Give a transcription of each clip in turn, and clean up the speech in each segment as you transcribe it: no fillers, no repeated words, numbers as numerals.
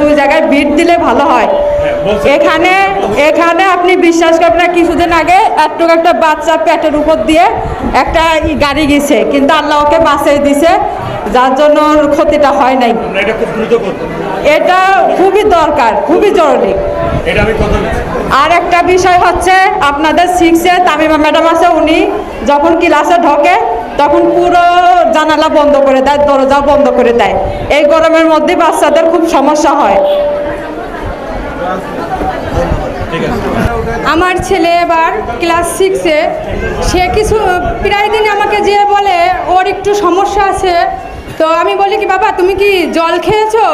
দুই জায়গায় ভিড় দিলে ভালো হয়। এখানে এখানে আপনি বিশ্বাস করবেন না, কিছুদিন আগে একটা বাচ্চা পেটের উপর দিয়ে একটা গাড়ি গেছে, কিন্তু আল্লাহ ওকে বাঁচিয়ে দিছে, যার জন্য ওর ক্ষতিটা হয় নাই। এটা খুবই দরকার, খুবই জরুরি। আর একটা বিষয় হচ্ছে আপনাদের 6-এ তামিমা ম্যাডাম আছে, উনি যখন ক্লাসে ঢোকে তখন পুরো জানালা বন্ধ করে দেয়, দরজা বন্ধ করে দেয়। এই গরমের মধ্যে বাচ্চাদের খুব সমস্যা হয়। আমার ছেলে এবার ক্লাস 6-এ, সে কিছু প্রায় দিন আমাকে যেয়ে বলে ওর একটু সমস্যা আছে। তো আমি বলি কি বাবা তুমি কি জল খেয়েছো?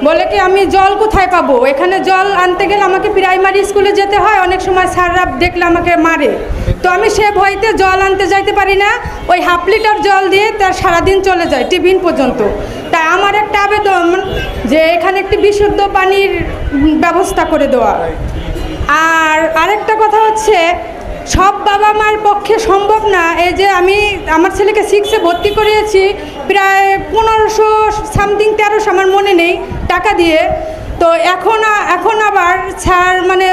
বলে কি আমি জল কোথায় পাবো, এখানে জল আনতে গেলে আমাকে প্রাইমারি স্কুলে যেতে হয়, অনেক সময় স্যাররা দেখলে আমাকে মারে। তো আমি সে ভয়তে জল আনতে যাইতে পারি না, ওই হাফ লিটার জল দিয়ে তার সারাদিন চলে যায় টিফিন পর্যন্ত। তাই আমার একটা আবেদন যে এখানে একটি বিশুদ্ধ পানির ব্যবস্থা করে দেওয়া। আর আরেকটা কথা হচ্ছে, সব বাবা মার পক্ষে সম্ভব না। এই যে আমি আমার ছেলেকে 6-এ ভর্তি করিয়েছি প্রায় 1500 সামথিং 1300 আমার মনে নেই টাকা দিয়ে। তো এখন আবার ছাড় মানে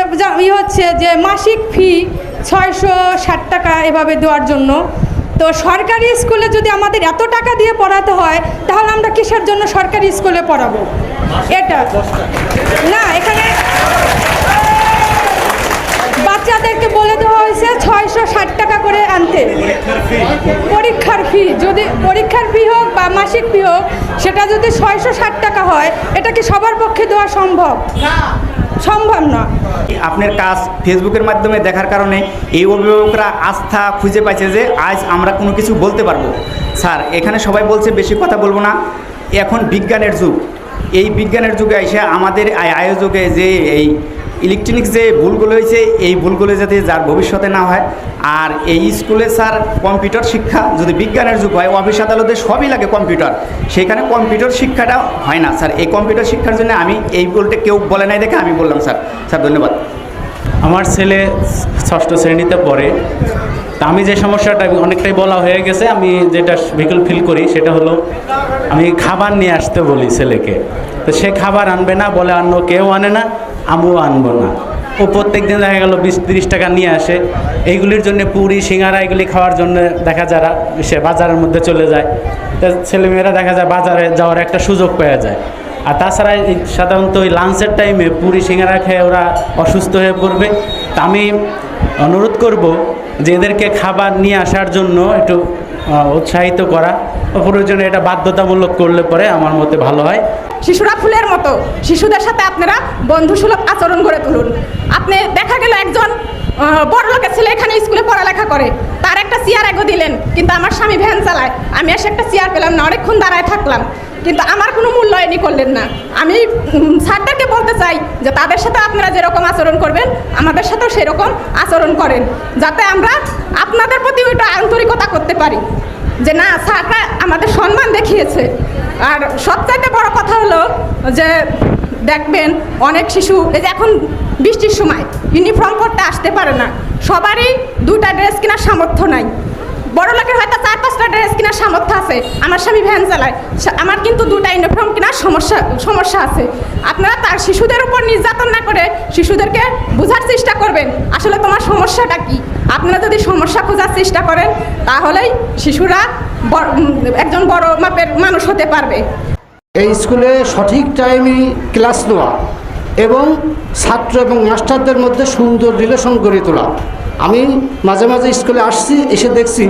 হচ্ছে যে মাসিক ফি 660 টাকা এভাবে দেওয়ার জন্য। তো সরকারি স্কুলে যদি আমাদের এত টাকা দিয়ে পড়াতে হয়, তাহলে আমরা কিসের জন্য সরকারি স্কুলে পড়াবো? এটা না, এখানে বাচ্চাদেরকে বলে দেওয়া হয়েছে 660 টাকা করে আনতে। পরীক্ষার ফি, যদি পরীক্ষার ফি হোক বা মাসিক ফি হোক, সেটা যদি 660 টাকা হয়, এটা কি সবার পক্ষে দেওয়া সম্ভব? সম্ভব না। আপনার কাজ ফেসবুকের মাধ্যমে দেখার কারণে এই অভিভাবকরা আস্থা খুঁজে পাইছে যে আজ আমরা কোনো কিছু বলতে পারবো। স্যার, এখানে সবাই বলছে বেশি কথা বলবো না, এখন বিজ্ঞানের যুগ। এই বিজ্ঞানের যুগে এসে আমাদের আয়োজকে যে এই ইলেকট্রনিক্স যে ভুলগুলো হয়েছে, এই ভুলগুলো যাতে যার ভবিষ্যতে না হয়। আর এই স্কুলে স্যার কম্পিউটার শিক্ষা, যদি বিজ্ঞানের যুগ হয়, অফিস আদালতে সবই লাগে কম্পিউটার, সেখানে কম্পিউটার শিক্ষাটা হয় না স্যার। এই কম্পিউটার শিক্ষার জন্য আমি এই বলতে কেউ বলে নাই দেখে আমি বললাম স্যার। স্যার ধন্যবাদ। আমার ছেলে 6ষ্ঠ শ্রেণীতে পড়ে, তা আমি যে সমস্যাটা অনেকটাই বলা হয়ে গেছে, আমি যেটা বিকল ফিল করি সেটা হলো আমি খাবার নিয়ে আসতে বলি ছেলেকে, তো সে খাবার আনবে না, বলে অন্য কেউ আনে না, আমিও আনবো না। ও প্রত্যেক দিন দেখা গেল 20-30 টাকা নিয়ে আসে, এইগুলির জন্য পুরি সিঙ্গারা এগুলি খাওয়ার জন্য দেখা যারা সে বাজারের মধ্যে চলে যায়। তা ছেলেমেয়েরা দেখা যায় বাজারে যাওয়ার একটা সুযোগ পাওয়া যায়। আর তাছাড়া সাধারণত ওই লাঞ্চের টাইমে পুরি সিঙ্গারা খেয়ে ওরা অসুস্থ হয়ে পড়বে। তা আমি অনুরোধ করব যে এদেরকে খাবার নিয়ে আসার জন্য একটু উৎসাহিত করা, প্রয়োজনে এটা বাধ্যতামূলক করলে পরে আমার মতে ভালো হয়। শিশুরা ফুলের মতো, শিশুদের সাথে আপনারা বন্ধুসুলভ আচরণ গড়ে তুলুন। আপনি দেখা গেল একজন বড় লোকের ছেলে এখানে স্কুলে পড়ালেখা করে, তার একটা চেয়ার এগো দিলেন, কিন্তু আমার স্বামী ভ্যান চালায়, আমি এসে একটা চেয়ার পেলাম না, অনেকক্ষণ দাঁড়ায় থাকলাম, কিন্তু আমার কোনো মূল্যায়নই করলেন না। আমি স্যারদেরকে বলতে চাই যে তাদের সাথে আপনারা যেরকম আচরণ করবেন, আমাদের সাথেও সেরকম আচরণ করেন, যাতে আমরা আপনাদের প্রতি ওইটা আন্তরিকতা করতে পারি যে না, স্যাররা আমাদের সম্মান দেখিয়েছে। আর সবচাইতে বড় কথা হলো যে দেখবেন অনেক শিশু, এই যে এখন বৃষ্টির সময় ইউনিফর্ম পরতে আসতে পারে না, সবারই 2টা ড্রেস কেনার সামর্থ্য নাই। বড় লোকের হয়তো 4-5টা ড্রেস কেনার সামর্থ্য আছে, আমার স্বামী ভ্যান চালায়, আমার কিন্তু 2টা ইউনিফর্ম কেনার সমস্যা আছে। আপনারা তার শিশুদের উপর নির্যাতন না করে শিশুদেরকে বোঝার চেষ্টা করবেন আসলে তোমার সমস্যাটা কি। আপনারা যদি সমস্যা খোঁজার চেষ্টা করেন, তাহলেই শিশুরা একজন বড় মাপের মানুষ হতে পারবে। এই স্কুলে সঠিক টাইমে ক্লাস নেওয়া এবং ছাত্র এবং মাস্টারদের মধ্যে সুন্দর রিলেশন গড়ে তোলা। আমি মাঝে মাঝে স্কুলে আসছি, এসে দেখছি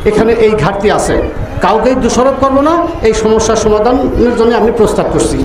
এখানে এই ঘাটতি আছে। কাউকেই দোষারোপ করবো না, এই সমস্যার সমাধানের জন্য আমি প্রস্তাব করছি।